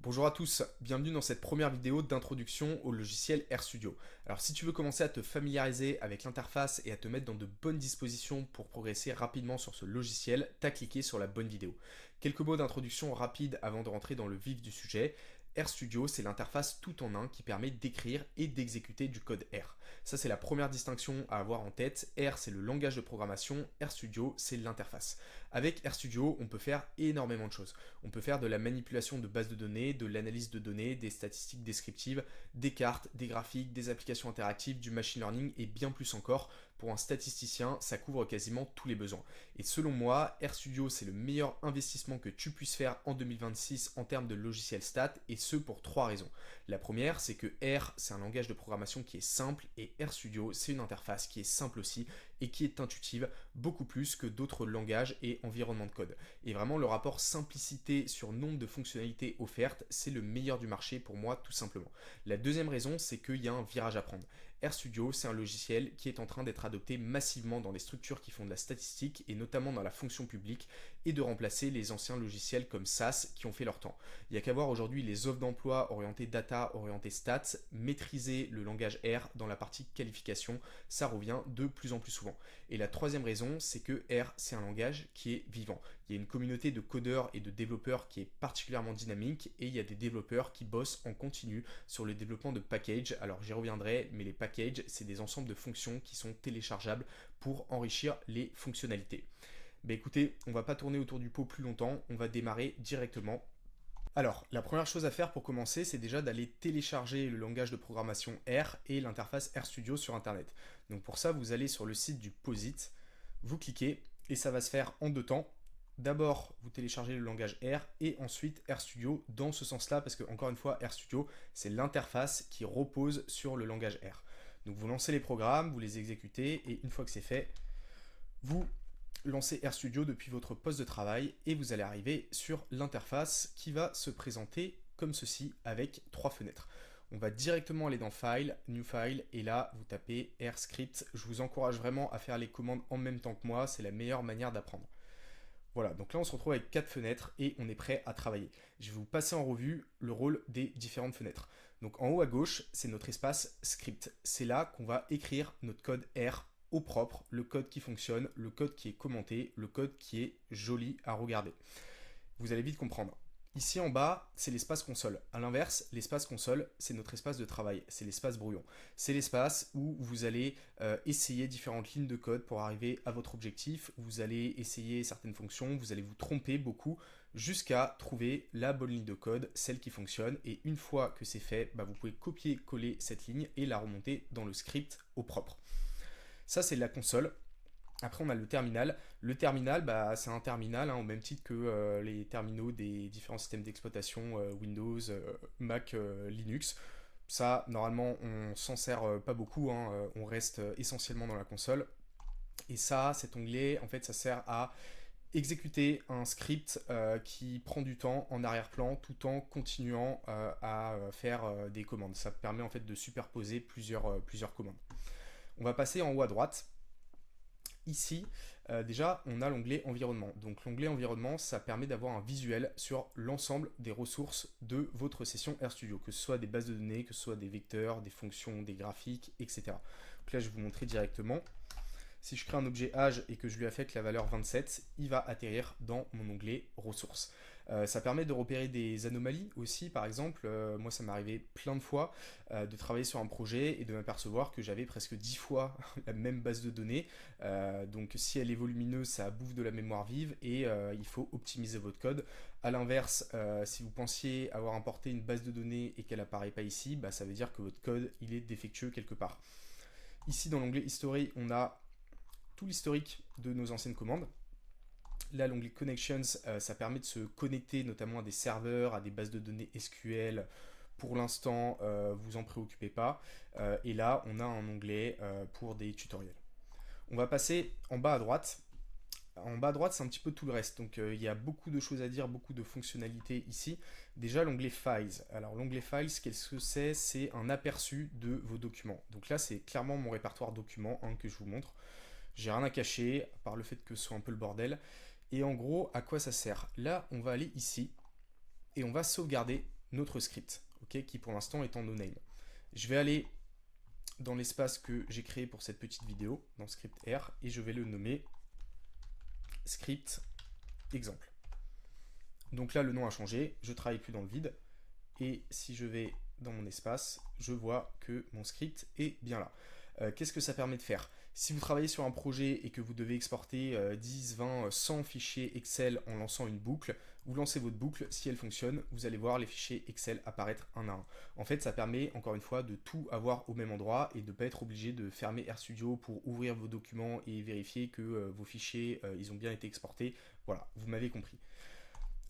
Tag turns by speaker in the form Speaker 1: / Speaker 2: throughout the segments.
Speaker 1: Bonjour à tous, bienvenue dans cette première vidéo d'introduction au logiciel RStudio. Alors si tu veux commencer à te familiariser avec l'interface et à te mettre dans de bonnes dispositions pour progresser rapidement sur ce logiciel, t'as cliqué sur la bonne vidéo. Quelques mots d'introduction rapide avant de rentrer dans le vif du sujet. RStudio, c'est l'interface tout en un qui permet d'écrire et d'exécuter du code R. Ça, c'est la première distinction à avoir en tête. R, c'est le langage de programmation, RStudio, c'est l'interface. Avec RStudio, on peut faire énormément de choses. On peut faire de la manipulation de bases de données, de l'analyse de données, des statistiques descriptives, des cartes, des graphiques, des applications interactives, du machine learning et bien plus encore. Pour un statisticien, ça couvre quasiment tous les besoins. Et selon moi, RStudio, c'est le meilleur investissement que tu puisses faire en 2026 en termes de logiciel stat, et ce pour trois raisons. La première, c'est que R, c'est un langage de programmation qui est simple, et RStudio, c'est une interface qui est simple aussi, et qui est intuitive, beaucoup plus que d'autres langages et environnements de code. Et vraiment, le rapport simplicité sur nombre de fonctionnalités offertes, c'est le meilleur du marché pour moi, tout simplement. La deuxième raison, c'est qu'il y a un virage à prendre. RStudio, c'est un logiciel qui est en train d'être adopté massivement dans les structures qui font de la statistique et notamment dans la fonction publique et de remplacer les anciens logiciels comme SAS qui ont fait leur temps. Il n'y a qu'à voir aujourd'hui les offres d'emploi orientées data, orientées stats, maîtriser le langage R dans la partie qualification, ça revient de plus en plus souvent. Et la troisième raison, c'est que R, c'est un langage qui est vivant. Il y a une communauté de codeurs et de développeurs qui est particulièrement dynamique et il y a des développeurs qui bossent en continu sur le développement de packages. Alors j'y reviendrai, mais les packages, c'est des ensembles de fonctions qui sont téléchargeables pour enrichir les fonctionnalités. Ben écoutez, on va pas tourner autour du pot plus longtemps, on va démarrer directement. Alors, la première chose à faire pour commencer, c'est déjà d'aller télécharger le langage de programmation R et l'interface RStudio sur Internet. Donc pour ça, vous allez sur le site du POSIT, vous cliquez et ça va se faire en deux temps. D'abord, vous téléchargez le langage R et ensuite RStudio dans ce sens-là, parce que encore une fois, RStudio, c'est l'interface qui repose sur le langage R. Donc vous lancez les programmes, vous les exécutez et une fois que c'est fait, vous lancez RStudio depuis votre poste de travail et vous allez arriver sur l'interface qui va se présenter comme ceci avec trois fenêtres. On va directement aller dans File, New File, et là, vous tapez RScript. Je vous encourage vraiment à faire les commandes en même temps que moi, c'est la meilleure manière d'apprendre. Voilà, donc là on se retrouve avec quatre fenêtres et on est prêt à travailler. Je vais vous passer en revue le rôle des différentes fenêtres. Donc en haut à gauche, c'est notre espace script. C'est là qu'on va écrire notre code R au propre, le code qui fonctionne, le code qui est commenté, le code qui est joli à regarder. Vous allez vite comprendre. Ici en bas, c'est l'espace console. A l'inverse, l'espace console, c'est notre espace de travail, c'est l'espace brouillon. C'est l'espace où vous allez essayer différentes lignes de code pour arriver à votre objectif. Vous allez essayer certaines fonctions, vous allez vous tromper beaucoup jusqu'à trouver la bonne ligne de code, celle qui fonctionne. Et une fois que c'est fait, vous pouvez copier-coller cette ligne et la remonter dans le script au propre. Ça, c'est la console. Après, on a le terminal. Le terminal, c'est un terminal, au même titre que les terminaux des différents systèmes d'exploitation Windows, Mac, Linux. Ça, normalement, on s'en sert pas beaucoup, on reste essentiellement dans la console. Et ça, cet onglet, en fait, ça sert à exécuter un script qui prend du temps en arrière-plan tout en continuant à faire des commandes. Ça permet en fait de superposer plusieurs commandes. On va passer en haut à droite. Ici, déjà, on a l'onglet environnement. Donc l'onglet environnement, ça permet d'avoir un visuel sur l'ensemble des ressources de votre session RStudio, que ce soit des bases de données, que ce soit des vecteurs, des fonctions, des graphiques, etc. Donc là, je vais vous montrer directement. Si je crée un objet âge et que je lui affecte la valeur 27, il va atterrir dans mon onglet ressources. Ça permet de repérer des anomalies aussi, par exemple, moi ça m'est arrivé plein de fois de travailler sur un projet et de m'apercevoir que j'avais presque 10 fois la même base de données. Donc si elle est volumineuse, ça bouffe de la mémoire vive et il faut optimiser votre code. A l'inverse, si vous pensiez avoir importé une base de données et qu'elle apparaît pas ici, ça veut dire que votre code il est défectueux quelque part. Ici dans l'onglet History, on a tout l'historique de nos anciennes commandes. Là, l'onglet Connections, ça permet de se connecter notamment à des serveurs, à des bases de données SQL. Pour l'instant, vous en préoccupez pas. Et là, on a un onglet pour des tutoriels. On va passer en bas à droite. En bas à droite, c'est un petit peu tout le reste. Donc, il y a beaucoup de choses à dire, beaucoup de fonctionnalités ici. Déjà, l'onglet Files. Alors, l'onglet Files, qu'est-ce que c'est? C'est un aperçu de vos documents. Donc là, c'est clairement mon répertoire documents que je vous montre. J'ai rien à cacher, à part le fait que ce soit un peu le bordel. Et en gros, à quoi ça sert? Là, on va aller ici et on va sauvegarder notre script, ok, qui pour l'instant est en no name. Je vais aller dans l'espace que j'ai créé pour cette petite vidéo, dans script R, et je vais le nommer script exemple. Donc là, le nom a changé, je ne travaille plus dans le vide, et si je vais dans mon espace, je vois que mon script est bien là. Qu'est-ce que ça permet de faire? Si vous travaillez sur un projet et que vous devez exporter 10, 20, 100 fichiers Excel en lançant une boucle, vous lancez votre boucle, si elle fonctionne, vous allez voir les fichiers Excel apparaître un à un. En fait, ça permet encore une fois de tout avoir au même endroit et de ne pas être obligé de fermer RStudio pour ouvrir vos documents et vérifier que vos fichiers ils ont bien été exportés. Voilà, vous m'avez compris.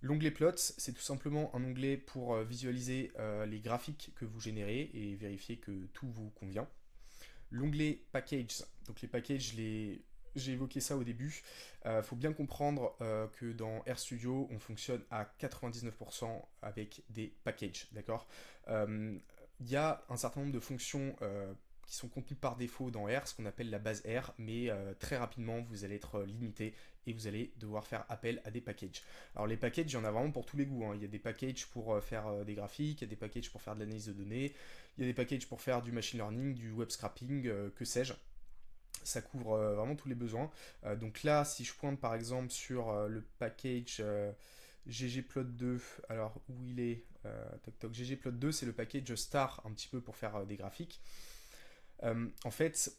Speaker 1: L'onglet Plots, c'est tout simplement un onglet pour visualiser les graphiques que vous générez et vérifier que tout vous convient. L'onglet Package, donc les packages, j'ai évoqué ça au début. Faut bien comprendre que dans RStudio, on fonctionne à 99% avec des packages, d'accord. Il y a un certain nombre de fonctions qui sont contenues par défaut dans R, ce qu'on appelle la base R, mais très rapidement, vous allez être limité et vous allez devoir faire appel à des packages. Alors les packages, il y en a vraiment pour tous les goûts, hein. Il y a des packages pour faire des graphiques, il y a des packages pour faire de l'analyse de données, il y a des packages pour faire du machine learning, du web scraping, que sais-je. Ça couvre vraiment tous les besoins. Donc là, si je pointe par exemple sur le package ggplot2, alors où il est, toc toc, ggplot2, c'est le package star un petit peu pour faire des graphiques. En fait,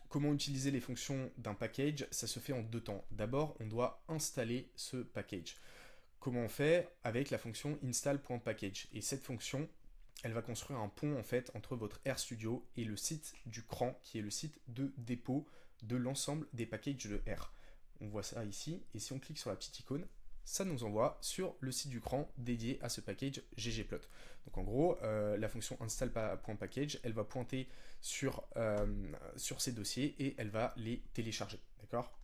Speaker 1: comment utiliser les fonctions d'un package? Ça se fait en deux temps. D'abord, on doit installer ce package. Comment on fait? Avec la fonction install.package. Et cette fonction, elle va construire un pont en fait entre votre RStudio et le site du CRAN, qui est le site de dépôt de l'ensemble des packages de R. On voit ça ici, et si on clique sur la petite icône, ça nous envoie sur le site du CRAN dédié à ce package ggplot. Donc en gros, la fonction install.package, elle va pointer sur ces dossiers et elle va les télécharger, d'accord?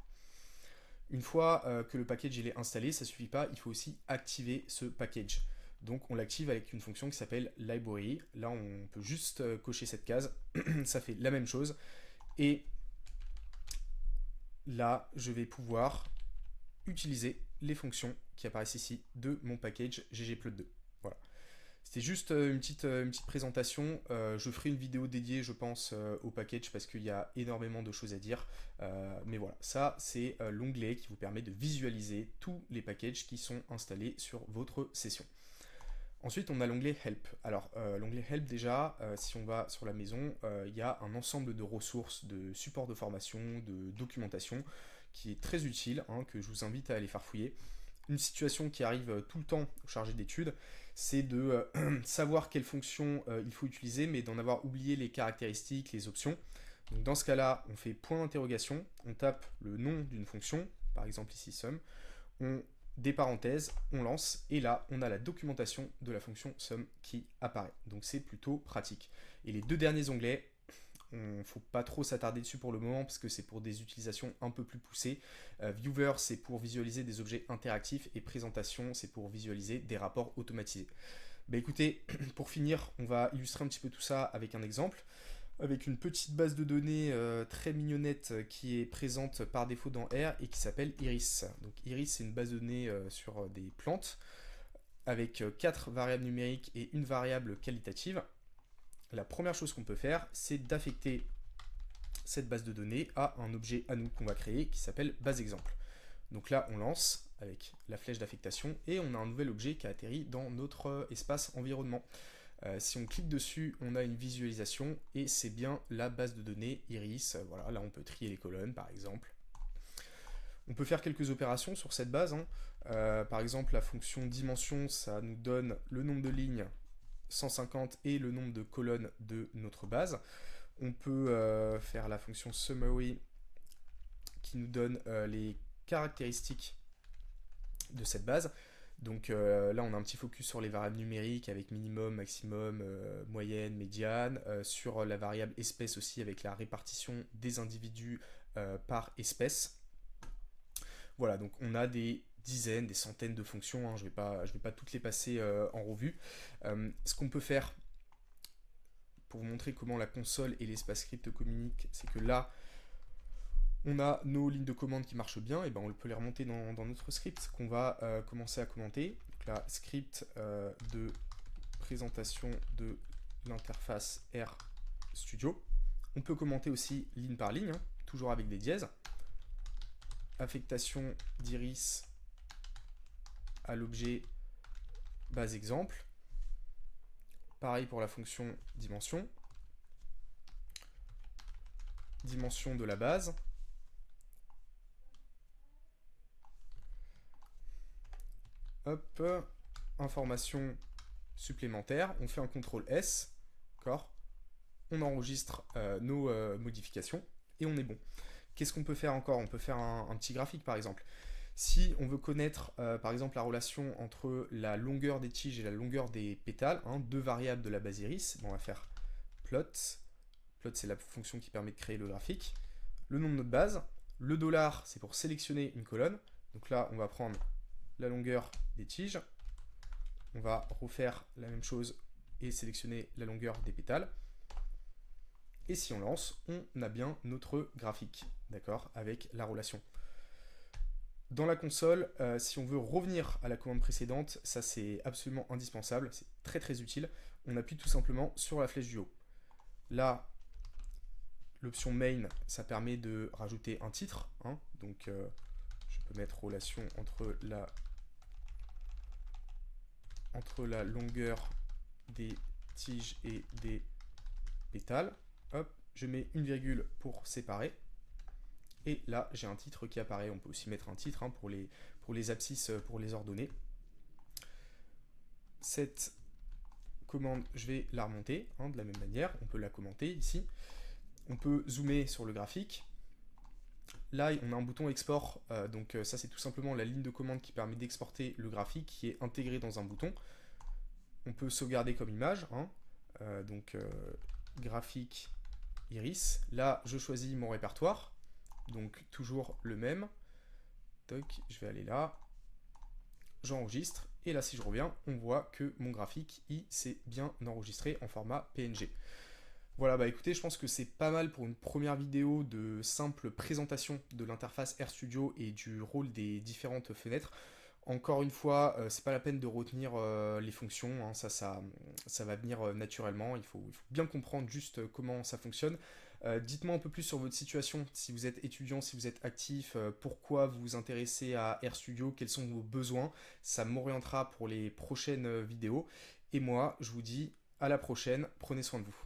Speaker 1: Une fois que le package il est installé, ça ne suffit pas, il faut aussi activer ce package. Donc on l'active avec une fonction qui s'appelle library. Là on peut juste cocher cette case, ça fait la même chose. Et là je vais pouvoir utiliser les fonctions qui apparaissent ici de mon package ggplot2. Voilà. C'était juste une petite présentation. Je ferai une vidéo dédiée, je pense, au package parce qu'il y a énormément de choses à dire. Mais voilà, ça c'est l'onglet qui vous permet de visualiser tous les packages qui sont installés sur votre session. Ensuite, on a l'onglet Help. Alors, l'onglet Help, déjà, si on va sur la maison, il y a un ensemble de ressources, de supports de formation, de documentation, qui est très utile, hein, que je vous invite à aller farfouiller. Une situation qui arrive tout le temps au chargé d'études, c'est de savoir quelles fonctions il faut utiliser, mais d'en avoir oublié les caractéristiques, les options. Donc dans ce cas-là, on fait point d'interrogation, on tape le nom d'une fonction, par exemple ici sum, on des parenthèses, on lance, et là, on a la documentation de la fonction sum qui apparaît. Donc c'est plutôt pratique. Et les deux derniers onglets, il ne faut pas trop s'attarder dessus pour le moment, parce que c'est pour des utilisations un peu plus poussées. Viewer, c'est pour visualiser des objets interactifs, et présentation, c'est pour visualiser des rapports automatisés. Bah écoutez, pour finir, on va illustrer un petit peu tout ça avec un exemple, avec une petite base de données très mignonnette qui est présente par défaut dans R et qui s'appelle Iris. Donc Iris, c'est une base de données sur des plantes avec 4 variables numériques et une variable qualitative. La première chose qu'on peut faire, c'est d'affecter cette base de données à un objet à nous qu'on va créer qui s'appelle base exemple. Donc là, on lance avec la flèche d'affectation et on a un nouvel objet qui a atterri dans notre espace environnement. Si on clique dessus, on a une visualisation et c'est bien la base de données Iris. Voilà, là on peut trier les colonnes par exemple. On peut faire quelques opérations sur cette base, hein. Par exemple, la fonction dimension, ça nous donne le nombre de lignes 150 et le nombre de colonnes de notre base. On peut faire la fonction summary qui nous donne les caractéristiques de cette base. Donc là, on a un petit focus sur les variables numériques avec minimum, maximum, moyenne, médiane, sur la variable espèce aussi avec la répartition des individus par espèce. Voilà, donc on a des dizaines, des centaines de fonctions, hein, je vais pas toutes les passer en revue. Ce qu'on peut faire pour vous montrer comment la console et l'espace script communiquent, c'est que là, on a nos lignes de commande qui marchent bien, et ben on peut les remonter dans notre script qu'on va commencer à commenter. Donc là, script de présentation de l'interface RStudio. On peut commenter aussi ligne par ligne, hein, toujours avec des dièses. Affectation d'iris à l'objet base exemple. Pareil pour la fonction dimension. Dimension de la base. Hop, information supplémentaire. On fait un CTRL S. D'accord. On enregistre nos modifications et on est bon. Qu'est-ce qu'on peut faire encore? On peut faire un petit graphique par exemple. Si on veut connaître par exemple la relation entre la longueur des tiges et la longueur des pétales, hein, deux variables de la base iris, on va faire plot. Plot, c'est la fonction qui permet de créer le graphique. Le nom de notre base. Le dollar, c'est pour sélectionner une colonne. Donc là, on va prendre la longueur des tiges. On va refaire la même chose et sélectionner la longueur des pétales. Et si on lance, on a bien notre graphique, d'accord, avec la relation. Dans la console, si on veut revenir à la commande précédente, ça c'est absolument indispensable, c'est très très utile. On appuie tout simplement sur la flèche du haut. Là, l'option main, ça permet de rajouter un titre, hein, donc je peux mettre relation entre la longueur des tiges et des pétales. Hop, je mets une virgule pour séparer. Et là, j'ai un titre qui apparaît. On peut aussi mettre un titre, hein, pour les abscisses, pour les ordonner. Cette commande, je vais la remonter, hein, de la même manière. On peut la commenter ici. On peut zoomer sur le graphique. Là, on a un bouton export. Donc ça, c'est tout simplement la ligne de commande qui permet d'exporter le graphique qui est intégré dans un bouton. On peut sauvegarder comme image. Hein. Graphique iris. Là, je choisis mon répertoire. Donc toujours le même. Toc, je vais aller là. J'enregistre. Et là, si je reviens, on voit que mon graphique, il s'est bien enregistré en format PNG. Voilà, bah écoutez, je pense que c'est pas mal pour une première vidéo de simple présentation de l'interface RStudio et du rôle des différentes fenêtres. Encore une fois, c'est pas la peine de retenir les fonctions, hein, ça va venir naturellement, il faut bien comprendre juste comment ça fonctionne. Dites-moi un peu plus sur votre situation, si vous êtes étudiant, si vous êtes actif, pourquoi vous vous intéressez à RStudio, quels sont vos besoins, ça m'orientera pour les prochaines vidéos. Et moi, je vous dis à la prochaine, prenez soin de vous.